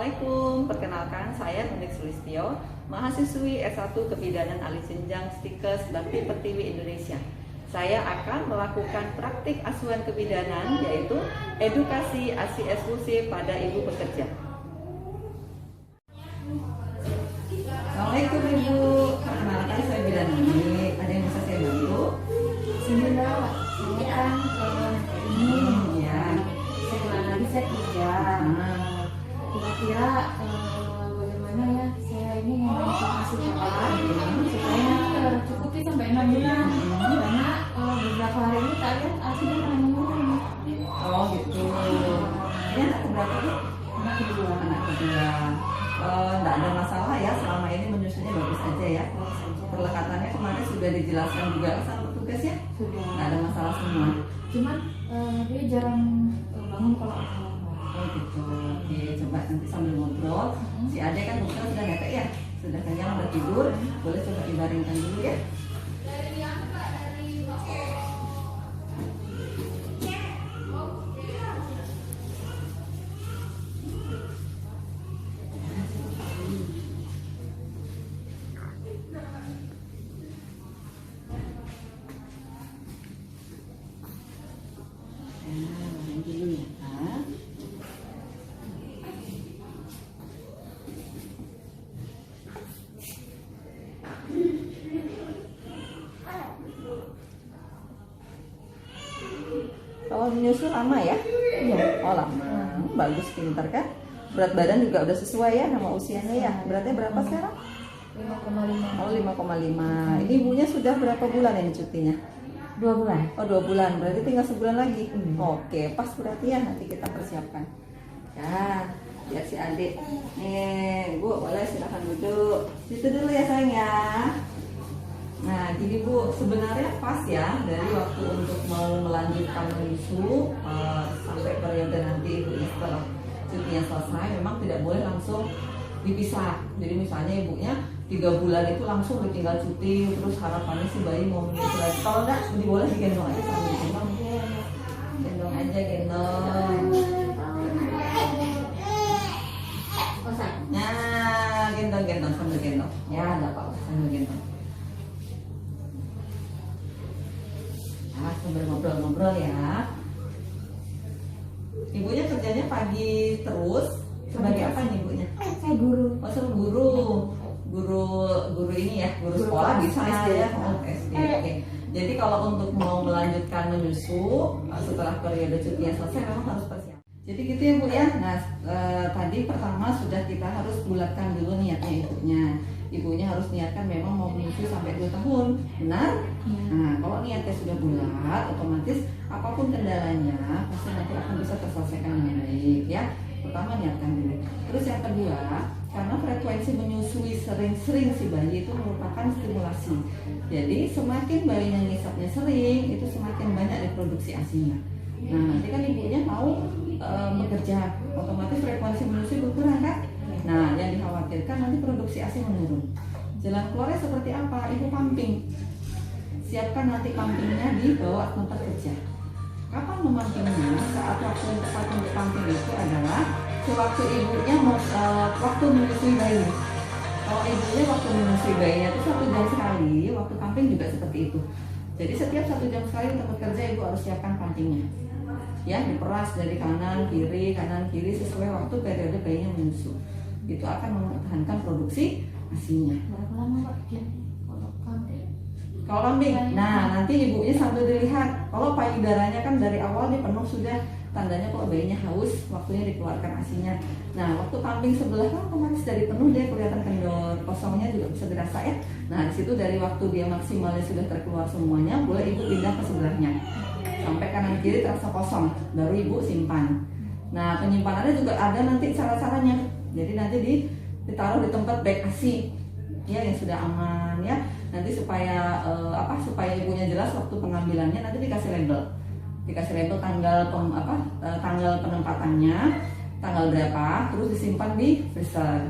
Assalamualaikum, perkenalkan saya Nunik Sulistyo, mahasiswi S1 Kebidanan Alih Jenjang Stikes Bakti Pertiwi Indonesia. Saya akan melakukan praktik asuhan kebidanan, yaitu edukasi ASI eksklusif pada ibu pekerja. Assalamualaikum Ibu, perkenalkan saya Bidan Nunik. Ada yang bisa saya bantu? Sebenarnya saya kan ini Ya. setelah bisa kerja. Kira-kira bagaimana ya saya ini mengantisipasi cepat supaya tercukupi sampai 6 bulan karena beberapa hari ini saya lihat hasilnya pernah menurun. Oh gitu. Ini anak keberapa Bu? Anak kedua. Anak kedua. Nggak ada masalah ya, selama ini menyusunya bagus aja ya. Perlekatannya kemarin sudah dijelaskan juga sama petugas ya. Sudah. Nggak ada masalah semua. Cuman dia jarang bangun kalau Oh gitu. Oke, coba nanti sambil ngobrol. Si Ade kan bukan sudah ngetek ya, sudah kenyang, udah tidur. Boleh coba dibaringkan dulu ya. Baring dulu ya. Kalau menyusul lama ya? Iya. Oh lama, bagus, pintar kan? Berat badan juga udah sesuai ya sama usianya ya. Beratnya berapa sekarang? 5,5. Oh 5,5. Ini ibunya sudah berapa bulan ini cutinya? 2 bulan. Oh 2 bulan, berarti tinggal sebulan lagi. Oke, pas berarti ya, nanti kita persiapkan. Ya, biar si adik. Nih, Bu, boleh silahkan duduk. Situ dulu ya sayang ya. Nah, gini Bu, sebenarnya pas ya dari waktu untuk mau melanjutkan menyusu sampai periode nanti ibunya setelah cutinya selesai, memang tidak boleh langsung dipisah. Jadi misalnya ibunya 3 bulan itu langsung ditinggal cuti, terus harapannya si bayi mau menyusu lagi. Kalau enggak, boleh digendong aja sambil digendong. Gendong aja, gendong. Nah, gendong sambil gendong. Ya, enggak apa-apa sambil gendong. Nah, sambil ngobrol-ngobrol ya. Ibunya kerjanya pagi terus. Sebagai apa nih ibunya? Saya guru. Oh, seru guru ini ya, guru sekolah bisa SD ya. Oh, SD. Oke. Jadi kalau untuk mau melanjutkan menyusu setelah periode cutinya selesai memang harus persiapan. Jadi gitu ya Bu ya. Nah, tadi pertama sudah kita harus bulatkan dulu niatnya ibunya. Ibunya harus niatkan memang mau menyusui sampai 2 tahun, benar? Nah, kalau niatnya sudah bulat, otomatis apapun kendalanya pasti nanti akan bisa terselesaikan dengan baik ya. Pertama niatkan dulu. Terus yang kedua, karena frekuensi menyusui sering-sering si bayi itu merupakan stimulasi. Jadi semakin bayinya ngisapnya sering, itu semakin banyak reproduksi ASI-nya. Nah, nanti kan ibunya mau bekerja, otomatis frekuensi menyusui berkurang kan? Nah, yang dikhawatirkan nanti produksi ASI menurun. Jalan keluarnya seperti apa? Ibu pumping. Siapkan nanti pumpingnya di bawah tempat kerja. Kapan memampingnya? Saat waktu yang tepat untuk pumping itu adalah sewaktu ibunya waktu menyusui bayi. Kalau ibunya waktu menyusui bayinya itu 1 jam sekali, waktu pumping juga seperti itu. Jadi setiap 1 jam sekali tempat kerja ibu harus siapkan pumpingnya. Ya, diperas dari kanan kiri sesuai waktu periode bayinya menyusu. Itu akan mempertahankan produksi ASI-nya. Berapa lama Pak dia kalau pumping? Kalau pumping, nah nanti ibunya sambil dilihat. Kalau payudaranya kan dari awal dia penuh sudah, tandanya kalau bayinya haus, waktunya dikeluarkan ASI-nya. Nah, waktu pumping sebelah kan otomatis dari penuh dia kelihatan kendor, kosongnya juga bisa dirasa ya. Nah, di situ dari waktu dia maksimalnya sudah terkeluar semuanya, boleh ibu pindah ke sebelahnya. Sampai kanan kiri terasa kosong, baru ibu simpan. Nah, penyimpanannya juga ada nanti cara-caranya. Jadi nanti ditaruh di tempat bag ASI ya yang sudah aman ya. Nanti supaya supaya ibunya jelas waktu pengambilannya, nanti dikasih label. Dikasih label tanggal penempatannya, tanggal berapa, terus disimpan di freezer.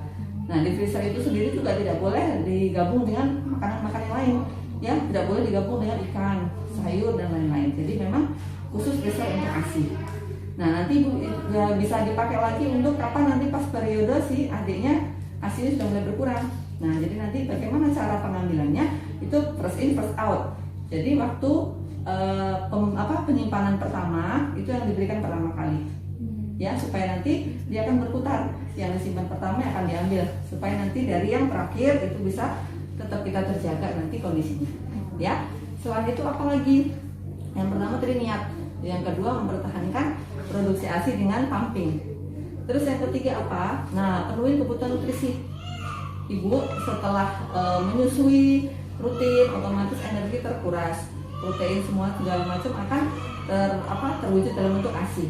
Nah, di freezer itu sendiri juga tidak boleh digabung dengan makanan-makanan yang lain. Ya, tidak boleh digabung dengan ikan, sayur dan lain-lain. Jadi memang khusus freezer untuk ASI. Nah, nanti bisa dipakai lagi untuk kapan nanti pas periode si adiknya ASINya sudah mulai berkurang. Nah, jadi nanti bagaimana cara pengambilannya? Itu first in first out. Jadi waktu penyimpanan pertama itu yang diberikan pertama kali. Ya, supaya nanti dia akan berputar. Yang disimpan pertama akan diambil supaya nanti dari yang terakhir itu bisa tetap kita terjaga nanti kondisinya. Ya. Selain itu apa lagi? Yang pertama tadi niat, yang kedua mempertahankan produksi ASI dengan pumping. Terus yang ketiga apa? Nah, penuhi kebutuhan nutrisi. Ibu setelah menyusui rutin, otomatis energi terkuras, protein semua segala macam akan terwujud dalam bentuk ASI.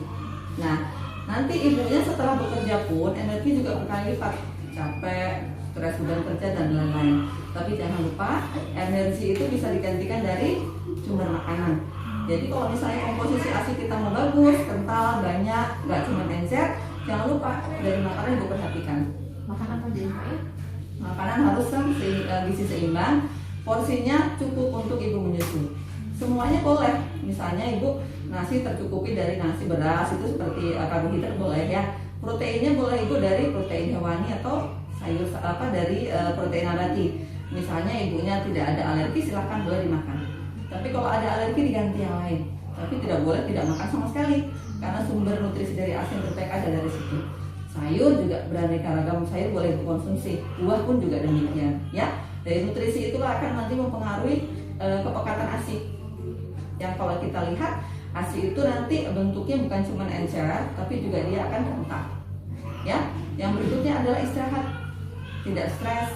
Nah, nanti ibunya setelah bekerja pun energi juga berkali lipat, capek, stres beban kerja dan lain-lain. Tapi jangan lupa energi itu bisa digantikan dari sumber makanan. Jadi kalau misalnya komposisi ASI kita mau bagus, kental, banyak, nggak cuma encer, jangan lupa dari makanan ibu perhatikan. Makan apa aja ya? Makanan harus gizi seimbang, porsinya cukup untuk ibu menyusui. Semuanya boleh, misalnya ibu nasi tercukupi dari nasi beras itu seperti karbohidrat boleh ya. Proteinnya boleh ibu dari protein hewani atau sayur dari protein nabati. Misalnya ibunya tidak ada alergi, silahkan boleh dimakan. Tapi kalau ada alergi diganti yang lain. Tapi tidak boleh tidak makan sama sekali karena sumber nutrisi dari ASI yang terbaik ada dari situ. Sayur juga beraneka ragam sayur boleh dikonsumsi. Buah pun juga demikian. Ya, dari nutrisi itulah akan nanti mempengaruhi kepekatan ASI. Yang kalau kita lihat ASI itu nanti bentuknya bukan cuma encer, tapi juga dia akan rentak. Ya, yang berikutnya adalah istirahat, tidak stres.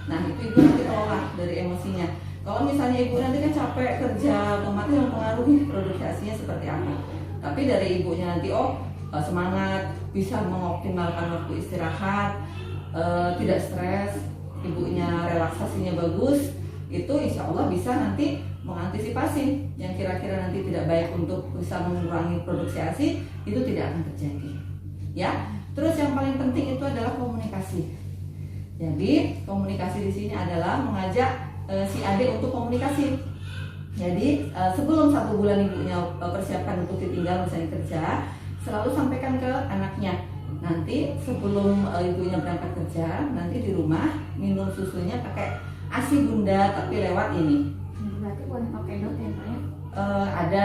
Nah, itu ibu nanti olah dari emosinya. Kalau misalnya ibu nanti kan capek kerja, otomatis mempengaruhi produksi ASINya seperti apa. Tapi dari ibunya nanti semangat, bisa mengoptimalkan waktu istirahat, tidak stres, ibunya relaksasinya bagus, itu insya Allah bisa nanti mengantisipasi yang kira-kira nanti tidak baik untuk bisa mengurangi produksi ASI, itu tidak akan terjadi. Ya, terus yang paling penting itu adalah komunikasi. Jadi komunikasi di sini adalah mengajak si adik untuk komunikasi. Jadi sebelum 1 bulan ibunya persiapkan untuk ditinggal misalnya kerja, selalu sampaikan ke anaknya. Nanti sebelum ibunya berangkat kerja, nanti di rumah minum susunya pakai ASI bunda tapi lewat ini. Berarti boleh pakai dot ya Pak ya? Ada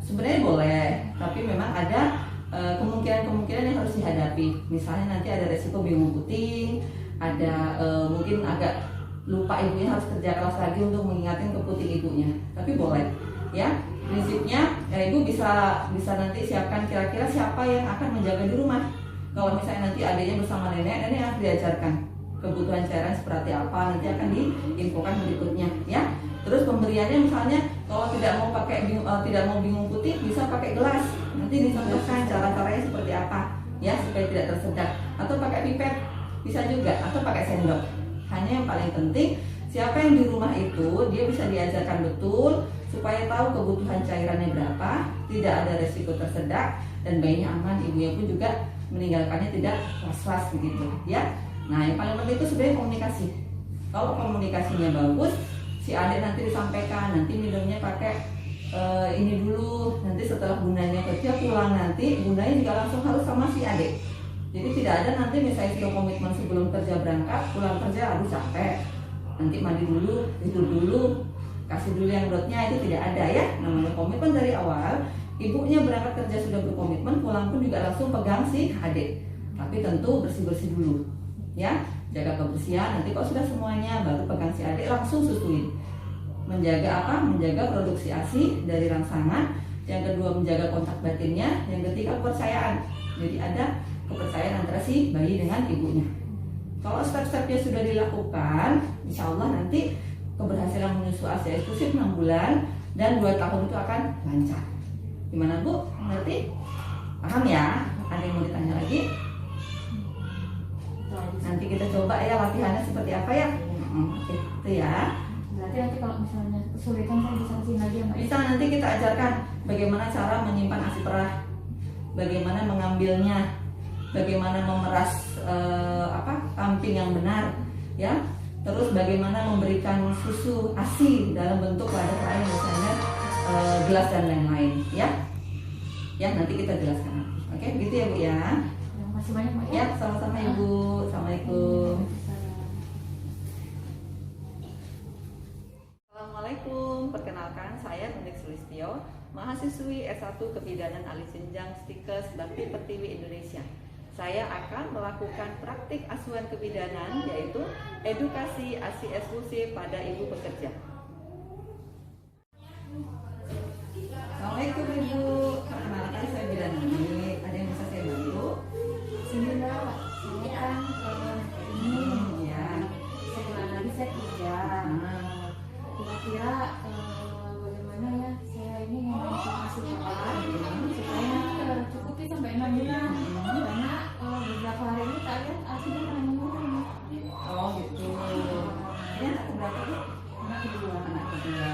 sebenarnya boleh, tapi memang ada kemungkinan-kemungkinan yang harus dihadapi. Misalnya nanti ada resiko bingung puting, ada mungkin agak lupa ibunya harus kerja keras lagi untuk mengingatkan ke puting ibunya. Tapi boleh, ya. Prinsipnya ibu bisa nanti siapkan kira-kira siapa yang akan menjaga di rumah. Kalau misalnya nanti adiknya bersama nenek akan diajarkan kebutuhan cairan seperti apa, nanti akan diinfokan berikutnya, ya. Terus pemberiannya misalnya kalau tidak mau bingung putih bisa pakai gelas, nanti disampaikan cara-caranya seperti apa, ya, supaya tidak tersedak. Atau pakai pipet bisa juga, atau pakai sendok. Hanya yang paling penting siapa yang di rumah itu dia bisa diajarkan betul supaya tahu kebutuhan cairannya berapa, tidak ada resiko tersedak dan bayinya aman, ibunya pun juga meninggalkannya tidak was-was begitu, ya. Nah, yang paling penting itu sebenarnya komunikasi. Kalau komunikasinya bagus, si adik nanti disampaikan, nanti minumnya pakai ini dulu, nanti setelah bundanya kerja pulang nanti bundanya juga langsung harus sama si adik. Jadi tidak ada nanti misalnya sudah komitmen sebelum kerja berangkat, pulang kerja aduh capek, nanti mandi dulu, tidur dulu, kasih dulu yang dotnya, itu tidak ada ya. Namanya komitmen dari awal, ibunya berangkat kerja sudah berkomitmen, pulang pun juga langsung pegang si adik. Tapi tentu bersih-bersih dulu, ya, jaga kebersihan. Nanti kalau sudah semuanya baru pegang si adik langsung susuin. Menjaga apa? Menjaga produksi ASI dari rangsangan. Yang kedua menjaga kontak batinnya. Yang ketiga kepercayaan. Jadi ada kepercayaan antara si bayi dengan ibunya. Kalau step-stepnya sudah dilakukan, insya Allah nanti keberhasilan menyusu ASI eksklusif 6 bulan dan 2 tahun itu akan lancar. Gimana Bu? Ngerti? Paham ya? Ada yang mau ditanya lagi? Nanti kita coba ya latihannya seperti apa ya. Oke, itu ya. Berarti nanti kalau misalnya kesulitan saya bisa kasih lagi ya Mbak? Bisa, nanti kita ajarkan bagaimana cara menyimpan ASI perah, bagaimana mengambilnya, bagaimana memeras pumping yang benar, ya. Terus bagaimana memberikan susu ASI dalam bentuk wadah lain, misalnya gelas dan lain-lain, ya. Ya, nanti kita jelaskan. Oke, begitu ya Bu ya. Terima kasih banyak Mbak ya. Ya, sama-sama Ibu. mahasiswi S1 Kebidanan Alih Jenjang Stikes Bakti Pertiwi Indonesia. Saya akan melakukan praktik asuhan kebidanan, yaitu edukasi ASI eksklusif pada ibu pekerja. Assalamualaikum Ibu, perkenalkan saya Bidan Nani. Ada yang bisa saya bantu? Sebenarnya saya kan ini Ya. setelah analisa kerja, kira-kira bagaimana ya saya ini mengedukasi bapak supaya tercukupi sampai 6 bulan, karena beberapa hari ini tak lihat hasilnya pernah menurun. Oh gitu. Ini anak keberapa Bu? Anak kedua. Anak kedua.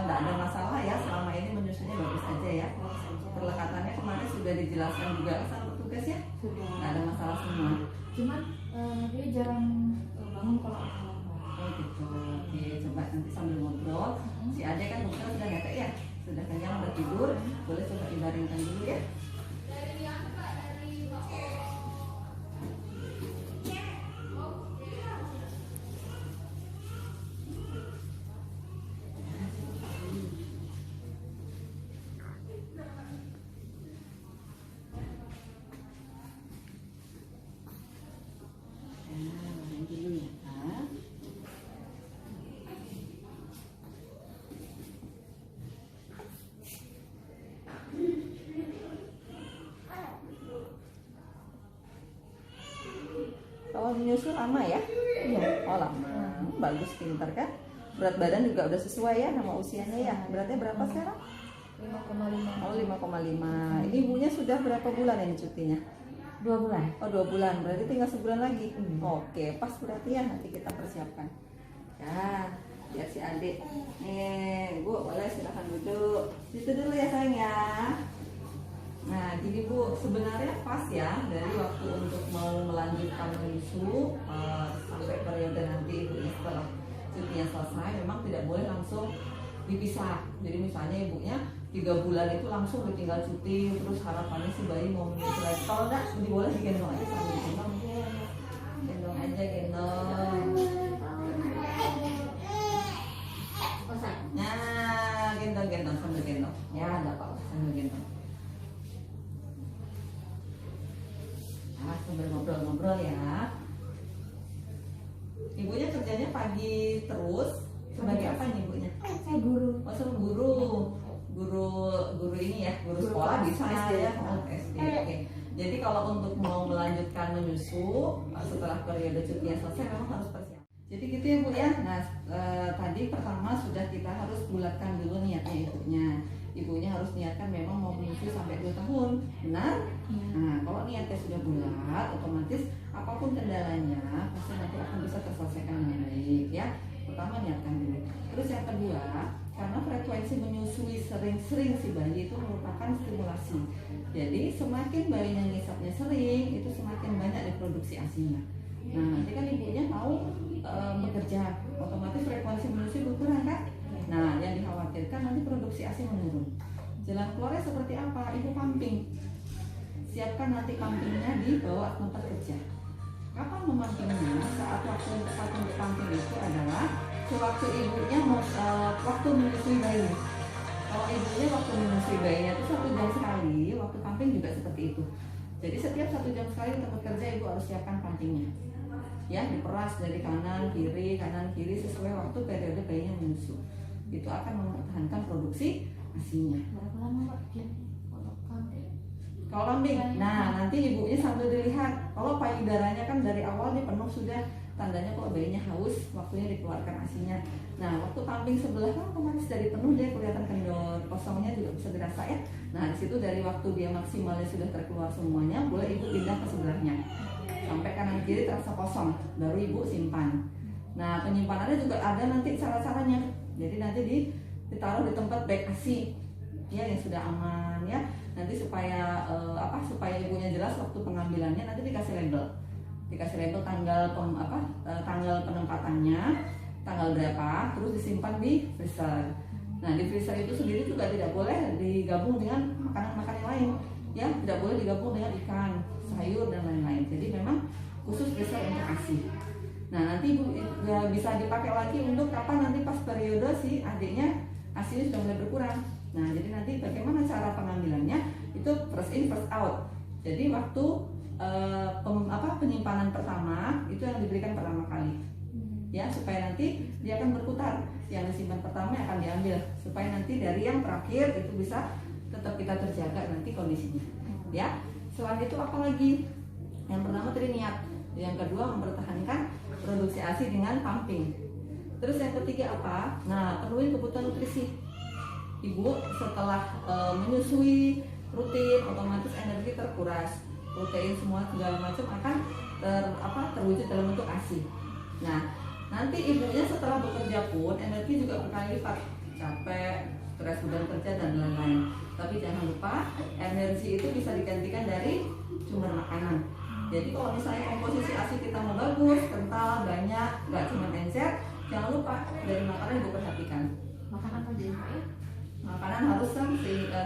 Nggak ada masalah ya, selama ini menyusunya bagus aja ya. Perlekatannya kemarin sudah dijelaskan juga sama petugas ya. Sudah. Nggak ada masalah semua. Cuman dia jarang bangun kalau aku lambat. Oh gitu. Oke, coba nanti sambil ngobrol. Si Ade kan bukan sudah ngetek ya, sudah kenyang, udah tidur. Boleh coba dibaringkan dulu ya. Baring dulu ya, Kak. Kalau menyusul lama ya? Iya. Oh lama, bagus, pintar kan? Berat badan juga udah sesuai ya sama usianya ya? Beratnya berapa sekarang? 5,5. Oh 5,5. Ini ibunya sudah berapa bulan ini cutinya? 2 bulan. Oh 2 bulan, berarti tinggal sebulan lagi. Oke, pas berarti ya, nanti kita persiapkan. Ya, biar si adik. Nih, Bu, boleh silahkan duduk. Situ dulu ya sayang ya. Nah, gini Bu, sebenarnya pas ya dari waktu untuk mau melanjutkan menyusu sampai periode nanti ibu setelah cutinya selesai, memang tidak boleh langsung dipisah. Jadi misalnya ibunya 3 bulan itu langsung ditinggal cuti, terus harapannya si bayi mau menyusu lagi. Kalau enggak, lebih boleh digendong aja sambil digendong. Gendong aja, gendong. Nah, gendong sambil gendong. Ya, enggak apa-apa sambil gendong. Nah, sambil ngobrol-ngobrol ya. Ibunya kerjanya pagi terus. Sebagai apa nih ibunya? Saya guru. Oh, seru guru ini ya, guru sekolah bisa SD. ya. Oh, SD. Oke. Jadi kalau untuk mau melanjutkan menyusu setelah periode cutinya selesai, memang harus persiapan. Jadi gitu ya Bu ya. Nah, tadi pertama sudah kita harus bulatkan dulu niatnya ibunya. Ibunya harus niatkan memang mau menyusui sampai 2 tahun, benar? Iya. Nah, kalau niatnya sudah bulat, otomatis apapun kendalanya pasti nanti akan bisa terselesaikan dengan baik ya. Pertama niatkan dulu. Terus yang kedua, karena frekuensi menyusui sering-sering si bayi itu merupakan stimulasi. Jadi semakin bayinya ngisapnya sering, itu semakin banyak diproduksi ASI-nya. Nah, nanti kan ibunya mau bekerja, otomatis frekuensi menyusui berkurang kan? Nah, yang dikhawatirkan nanti produksi ASI menurun. Jalan keluarnya seperti apa? Ibu pumping. Siapkan nanti pumpingnya di bawah tempat kerja. Kapan memampingnya? Saat waktu yang tepat untuk pumping itu adalah sewaktu ibunya waktu menyusui bayi. Kalau ibunya waktu menyusui bayinya itu 1 jam sekali, waktu pumping juga seperti itu. Jadi setiap 1 jam sekali tempat kerja ibu harus siapkan pumpingnya. Ya, diperas dari kanan kiri sesuai waktu periode bayinya menyusu. Itu akan mempertahankan produksi ASI-nya. Berapa lama Pak dia kalau pumping? Kalau pumping, nah nanti ibunya sambil dilihat. Kalau payudaranya kan dari awal nih penuh sudah, tandanya kalau bayinya haus, waktunya dikeluarkan ASI-nya. Nah, waktu pumping sebelah kan otomatis dari penuh dia kelihatan kendor, kosongnya juga bisa dirasa ya. Nah, di situ dari waktu dia maksimalnya sudah terkeluar semuanya, boleh ibu pindah ke sebelahnya. Sampai kanan kiri terasa kosong, baru ibu simpan. Nah, penyimpanannya juga ada nanti cara-caranya. Jadi nanti ditaruh di tempat bag ASI ya yang sudah aman ya. Nanti supaya supaya ibunya jelas waktu pengambilannya, nanti dikasih label. Dikasih label tanggal tanggal penempatannya, tanggal berapa, terus disimpan di freezer. Nah, di freezer itu sendiri juga tidak boleh digabung dengan makanan-makanan yang lain. Ya, tidak boleh digabung dengan ikan, sayur dan lain-lain. Jadi memang khusus freezer untuk ASI. Nah, nanti ibu bisa dipakai lagi untuk kapan nanti pas periode si adiknya ASI sudah mulai berkurang. Nah, jadi nanti bagaimana cara pengambilannya itu first in first out. Jadi waktu penyimpanan pertama itu yang diberikan pertama kali, ya, supaya nanti dia akan berputar. Yang disimpan pertama akan diambil supaya nanti dari yang terakhir itu bisa tetap kita terjaga nanti kondisinya, ya. Selain itu apa lagi? Yang pertama tadi niat, yang kedua mempertahankan produksi ASI dengan pumping. Terus yang ketiga apa? Nah, penuhi kebutuhan nutrisi. Ibu setelah menyusui rutin, otomatis energi terkuras, protein semua segala macam akan terwujud dalam bentuk ASI. Nah, nanti ibunya setelah bekerja pun energi juga berkali lipat, capek, stres beban kerja dan lain-lain. Tapi jangan lupa energi itu bisa digantikan dari sumber makanan. Jadi kalau misalnya komposisi ASI kita mau bagus, kental, banyak, nggak cuma encer, jangan lupa dari makanan ibu perhatikan. Makan apa aja ya? Makanan harus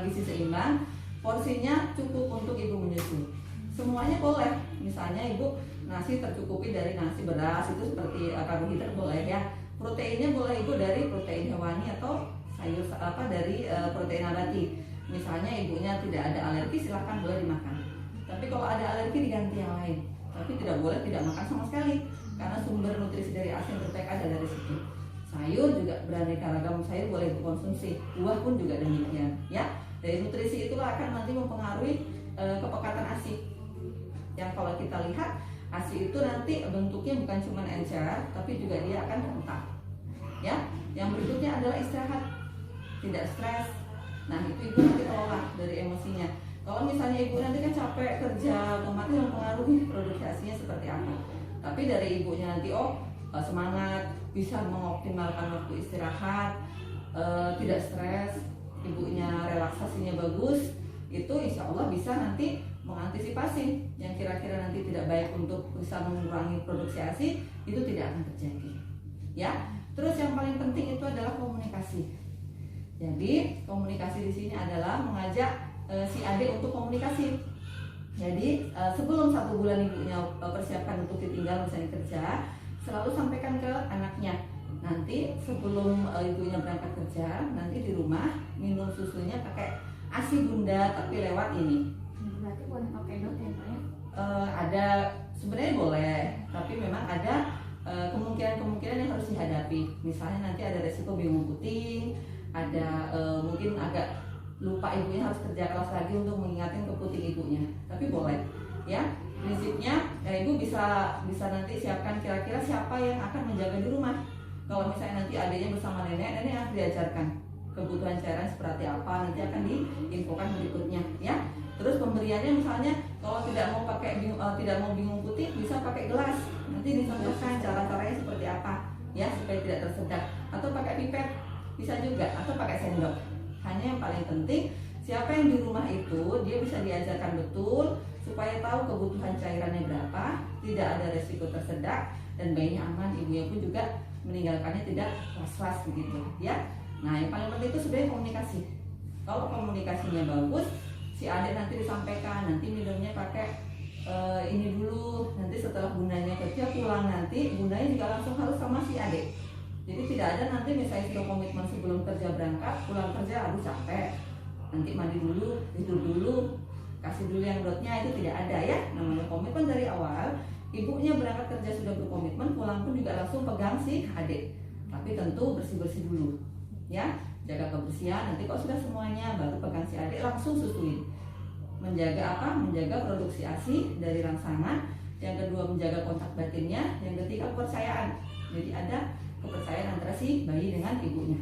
gizi seimbang, porsinya cukup untuk ibu menyusui. Semuanya boleh, misalnya ibu nasi tercukupi dari nasi beras itu seperti karbohidrat boleh ya. Proteinnya boleh ibu dari protein hewani atau sayur dari protein nabati. Misalnya ibunya tidak ada alergi silahkan boleh dimakan. Tapi kalau ada alergi diganti yang lain. Tapi tidak boleh tidak makan sama sekali karena sumber nutrisi dari ASI yang terbaik ada dari situ. Sayur juga beraneka ragam sayur boleh dikonsumsi, buah pun juga demikian, ya. Dari nutrisi itulah akan nanti mempengaruhi kepekatan ASI. Yang kalau kita lihat ASI itu nanti bentuknya bukan cuma encer, tapi juga dia akan rentak, ya. Yang berikutnya adalah istirahat, tidak stres. Nah, itu ibu nanti kelola dari emosinya. Kalau misalnya ibu nanti kan capek kerja, otomatis mempengaruhi produksi ASI-nya seperti apa. Tapi dari ibunya nanti semangat, bisa mengoptimalkan waktu istirahat, tidak stres, ibunya relaksasinya bagus, itu insya Allah bisa nanti mengantisipasi yang kira-kira nanti tidak baik untuk bisa mengurangi produksi ASI, itu tidak akan terjadi, ya. Terus yang paling penting itu adalah komunikasi. Jadi komunikasi di sini adalah mengajak si adik untuk komunikasi. Jadi sebelum 1 bulan ibunya persiapkan untuk ditinggal misalnya kerja, selalu sampaikan ke anaknya. Nanti sebelum ibunya berangkat kerja, nanti di rumah minum susunya pakai ASI bunda tapi lewat ini. Berarti boleh pakai dot ya Pak ya? Ada sebenarnya boleh, tapi memang ada kemungkinan-kemungkinan yang harus dihadapi. Misalnya nanti ada resiko bingung puting, ada mungkin agak lupa ibunya harus kerja keras lagi untuk mengingatkan ke puting ibunya. Tapi boleh, ya. Prinsipnya ibu bisa nanti siapkan kira-kira siapa yang akan menjaga di rumah. Kalau misalnya nanti adiknya bersama nenek akan diajarkan kebutuhan cairan seperti apa, nanti akan diinfokan berikutnya, ya. Terus pemberiannya misalnya kalau tidak mau bingung putih bisa pakai gelas, nanti dicontohkan cara-caranya seperti apa, ya, supaya tidak tersedak. Atau pakai pipet bisa juga, atau pakai sendok. Hanya yang paling penting siapa yang di rumah itu dia bisa diajarkan betul supaya tahu kebutuhan cairannya berapa, tidak ada resiko tersedak dan bayinya aman, ibunya pun juga meninggalkannya tidak was-was begitu, ya. Nah, yang paling penting itu sebenarnya komunikasi. Kalau komunikasinya bagus, si adik nanti disampaikan, nanti minumnya pakai ini dulu, nanti setelah bundanya kerja pulang nanti bundanya juga langsung harus sama si adik. Jadi tidak ada nanti misalnya sudah komitmen sebelum kerja berangkat, pulang kerja aduh capek, nanti mandi dulu, tidur dulu, kasih dulu yang dotnya, itu tidak ada, ya. Namanya komitmen dari awal. Ibunya berangkat kerja sudah berkomitmen, pulang pun juga langsung pegang si adik. Tapi tentu bersih-bersih dulu, ya. Jaga kebersihan, nanti kalau sudah semuanya baru pegang si adik langsung susuin. Menjaga apa? Menjaga produksi ASI dari rangsangan. Yang kedua menjaga kontak batinnya. Yang ketiga kepercayaan. Jadi ada kepercayaan antara si bayi dengan ibunya.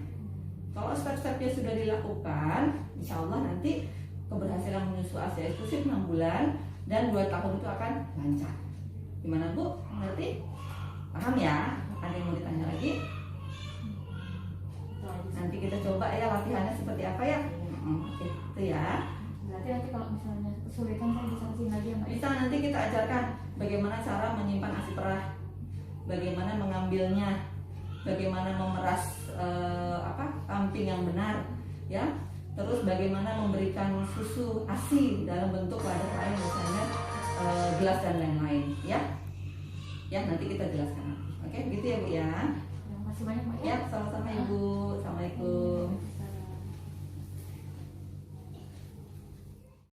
Kalau step-stepnya sudah dilakukan, insya Allah nanti keberhasilan menyusui ASI eksklusif 6 bulan dan 2 tahun itu akan lancar. Gimana Bu? Ngerti? Paham ya? Ada yang mau ditanya lagi? Nanti kita coba ya latihannya seperti apa ya. Oke, itu ya. Berarti nanti kalau misalnya kesulitan saya bisa kasih lagi ya Mbak? Bisa, nanti kita ajarkan bagaimana cara menyimpan ASI perah, bagaimana mengambilnya, bagaimana memeras pumping yang benar, ya. Terus bagaimana memberikan susu ASI dalam bentuk wadah lain, misalnya gelas dan lain-lain, ya. Ya, nanti kita jelaskan. Oke, gitu ya Bu ya. Terima kasih banyak Mbak Ya, sama-sama.